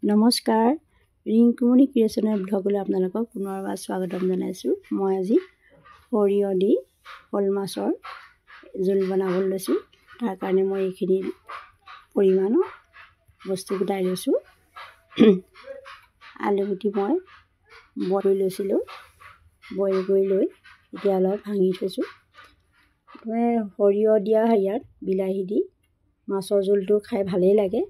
নমস্কাৰ, ৰিংকুমণি ক্ৰিয়েশ্যনৰ ব্লগলৈ আপোনালোকক পুনৰবাৰ স্বাগতম জনাইছোঁ। মই আজি সৰিয়হ দি শ'ল মাছৰ জোল বনাবলৈ লৈছোঁ। তাৰ কাৰণে মই এইখিনি পৰিমাণৰ বস্তু গোটাই লৈছোঁ। আলুগুটি মই বইল কৰি লৈছিলোঁ। বইল কৰি লৈ এতিয়া অলপ ভাঙি থৈছোঁ। সৰিয়হ দিয়া হেৰিয়াত বিলাহী দি মাছৰ জোলটো খাই ভালেই লাগে।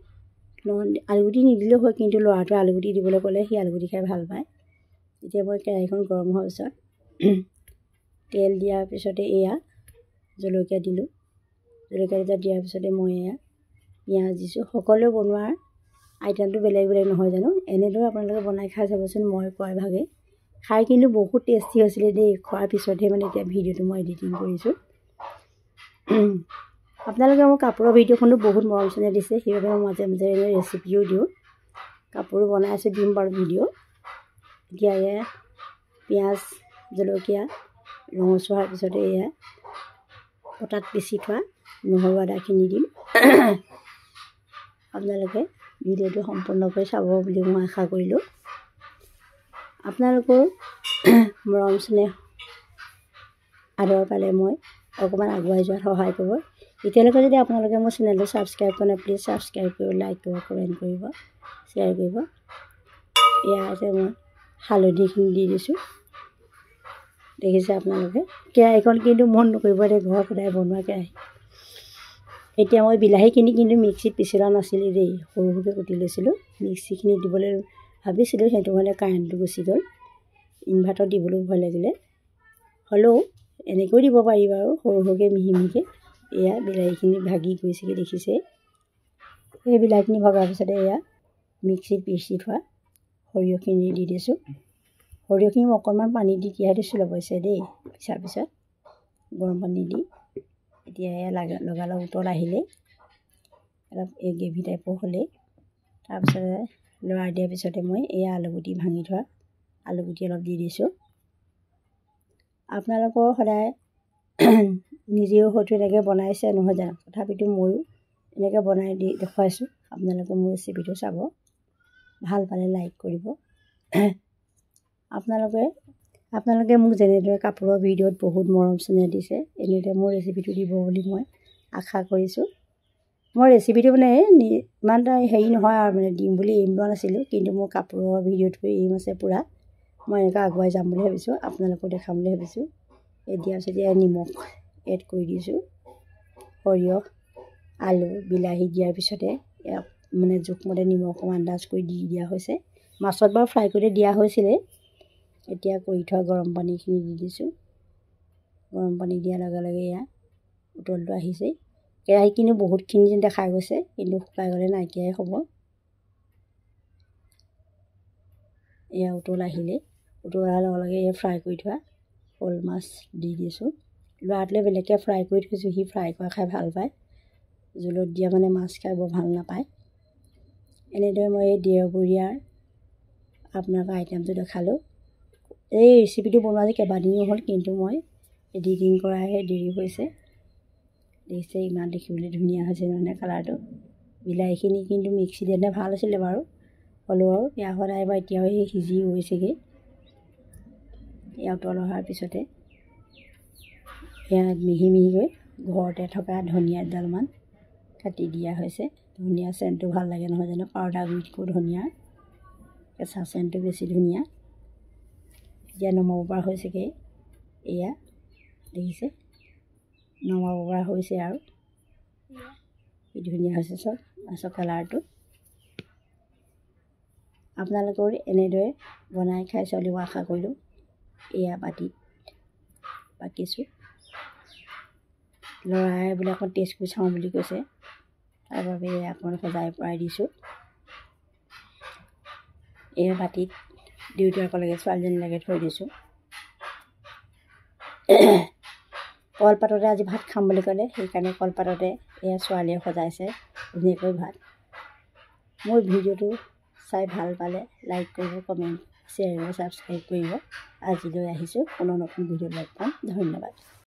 আলুগুটি নিদিলেও হয়, কিন্তু ল'ৰাটোৱে আলুগুটি দিবলৈ ক'লে সি আলুগুটি খাই ভাল পায়। এতিয়া মই কেৰাহীখন গৰম হোৱাৰ পিছত তেল দিয়াৰ পিছতে এয়া জলকীয়া দিলোঁ। জলকীয়া দিয়াৰ পিছতে মই এয়া পিঁয়াজ দিছোঁ। সকলোৱে বনোৱাৰ আইটেমটো বেলেগ বেলেগ নহয় জানো? এনেদৰে আপোনালোকে বনাই খাই চাবচোন। মই কোৱাৰ ভাগে খাই কিন্তু বহুত টেষ্টি হৈছিলে দেই। খোৱাৰ পিছতহে মানে এতিয়া ভিডিঅ'টো মই এডিটিং কৰিছোঁ। আপোনালোকে মোৰ কাপোৰৰ ভিডিঅ'খনো বহুত মৰম চেনেহ দিছে, সেইবাবে মই মাজে মাজে এনে ৰেচিপিও দিওঁ। কাপোৰো বনাই আছোঁ, দিম বাৰু ভিডিঅ'। এতিয়া এয়া পিঁয়াজ জলকীয়া ৰঙচুৱাৰ পিছতে এয়া পটাত পিচি থোৱা নহৰু আদাখিনি দিম। আপোনালোকে ভিডিঅ'টো সম্পূৰ্ণকৈ চাব বুলি মই আশা কৰিলোঁ। আপোনালোকৰ মৰম চেনেহ আদৰ পালে মই অকণমান আগুৱাই যোৱাত সহায় কৰিব। এতিয়ালৈকে যদি আপোনালোকে মোৰ চেনেলটো ছাবস্ক্ৰাইব কৰে, প্লিজ ছাবস্ক্ৰাইব কৰিব, লাইক কৰিব, কমেণ্ট কৰিব, শ্বেয়াৰ কৰিব। ইয়াতে মই হালধিখিনি দি দিছোঁ। দেখিছে আপোনালোকে। কেৰাহীখন কিন্তু মন নকৰিব, এতিয়া ঘৰত সদায় বনোৱা কেৰাহী। এতিয়া মই বিলাহীখিনি কিন্তু মিক্সিত পিছি লোৱা নাছিলোঁ দেই, সৰু সৰুকৈ কুটি লৈছিলোঁ। মিক্সিখিনি দিবলৈ ভাবিছিলোঁ, সেইটো মানে কাৰেণ্টটো গুচি গ'ল। ইনভাৰ্টাৰত দিবলৈও ভয় লাগিলে। হ'লেও এনেকৈও দিব পাৰি বাৰু, সৰু সৰুকৈ মিহি মিহিকৈ। এয়া বিলাহীখিনি ভাগি গৈছেগৈ, দেখিছে। এই বিলাহীখিনি ভগাৰ পিছতে এয়া মিক্সিত পিচি থোৱা সৰিয়হখিনি দি দিছোঁ। সৰিয়হখিনি মই অকণমান পানী দি তিয়াই দিছিলোঁ অৱশ্যে দেই, পিছাৰ পিছত গৰম পানী দি। এতিয়া এয়া লগালগ উতল আহিলেই, অলপ এই গ্ৰেভি টাইপৰ হ'লেই, তাৰপিছতে লৰাই দিয়াৰ পিছতে মই এয়া আলুগুটি ভাঙি থোৱা আলুগুটি অলপ দি দিছোঁ। আপোনালোকৰ সদায় নিজেও হয়তো এনেকৈ বনাইছে নহয় জানো? তথাপিতো ময়ো এনেকৈ বনাই দি দেখুৱাইছোঁ। আপোনালোকে মোৰ ৰেচিপিটো চাব, ভাল পালে লাইক কৰিব। আপোনালোকে মোক যেনেদৰে কাপোৰৰ ভিডিঅ'ত বহুত মৰম চেনেহ দিছে, এনেদৰে মোৰ ৰেচিপিটো দিব বুলি মই আশা কৰিছোঁ। মই ৰেচিপিটো মানে ইমান এটা হেৰি নহয় আৰু, মানে দিম বুলি এইম লোৱা নাছিলোঁ, কিন্তু মোৰ কাপোৰৰ ভিডিঅ'টো এইম আছে পূৰা। মই এনেকৈ আগুৱাই যাম বুলি ভাবিছোঁ, আপোনালোকো দেখাম বুলি ভাবিছোঁ। দিয়াৰ পিছত এয়া নিমখ এড কৰি দিছোঁ। সৰিয়হ আলু বিলাহী দিয়াৰ পিছতে এয়া মানে জোখমতে নিমখ আন্দাজ কৰি দি দিয়া হৈছে। মাছত বাৰু ফ্ৰাই কৰি দিয়া হৈছিলে। এতিয়া কৰি থোৱা গৰম পানীখিনি দি দিছোঁ। গৰম পানী দিয়াৰ লগে লগে এয়া উতলটো আহিছেই। কেৰাহীখিনি বহুতখিনি দেখা গৈছে, কিন্তু শুকাই গ'লে নাইকিয়াই হ'ব। এয়া উতল আহিলেই, উতল অহাৰ লগে লগে এয়া ফ্ৰাই কৰি থোৱা শ'ল মাছ দি দিছোঁ। ল'ৰাটোলৈ বেলেগকৈ ফ্ৰাই কৰি থৈছোঁ, সি ফ্ৰাই কৰা খাই ভাল পায়। জোলত দিয়া মানে মাছ খাই বৰ ভাল নাপায়। এনেদৰে মই এই দেওবৰীয়াৰ আপোনালোকৰ আইটেমটো দেখালোঁ। এই ৰেচিপিটো বনোৱা আজি কেইবাদিনো হ'ল, কিন্তু মই এডিটিং কৰাহে দেৰি হৈছে। দেখিছে ইমান দেখিবলৈ ধুনীয়া হৈছে মানে কালাৰটো। বিলাহীখিনি কিন্তু মিক্সি দিলে ভাল আছিলে বাৰু, হ'লেও আৰু বেয়া হোৱা নাই বাৰু। এতিয়াও সেই সিজি গৈছেগৈ। এয়া উতল অহাৰ পিছতে এয়া মিহি মিহিকৈ ঘৰতে থকা ধনিয়া এডালমান কাটি দিয়া হৈছে। ধনিয়া চেণ্টটো ভাল লাগে নহয় জানো? পাউডাৰ গুড়িতকৈ ধনিয়াৰ কেঁচা চেণ্টটো বেছি ধুনীয়া। এতিয়া নমাব পৰা হৈছেগৈ। এয়া দেখিছে, নমাব পৰা হৈছে আৰু কি ধুনীয়া হৈছে চব মাছৰ কালাৰটো। আপোনালোকৰ এনেদৰে বনাই খাই চাবলৈ মই আশা কৰিলোঁ। এয়া বাতিত বাকিছোঁ। ল'ৰাই বোলে অকণ টেষ্ট কৰি চাওঁ বুলি কৈছে, তাৰ বাবে অকণ সজাই পৰাই দিছোঁ। এয়া বাতিত দেউতাকলৈকে ছোৱালীজনীলৈকে থৈ দিছোঁ। কলপাততে আজি ভাত খাম বুলি ক'লে, সেইকাৰণে কলপাততে এয়া ছোৱালীয়ে সজাইছে ধুনীয়াকৈ ভাত। মোৰ ভিডিঅ'টো চাই ভাল পালে লাইক কৰিব, কমেণ্ট শ্বেয়াৰ কৰিব, ছাবস্ক্ৰাইব কৰিব। আজিলৈ আহিছোঁ, পুনৰ নতুন ভিডিঅ' লগ পাম। ধন্যবাদ।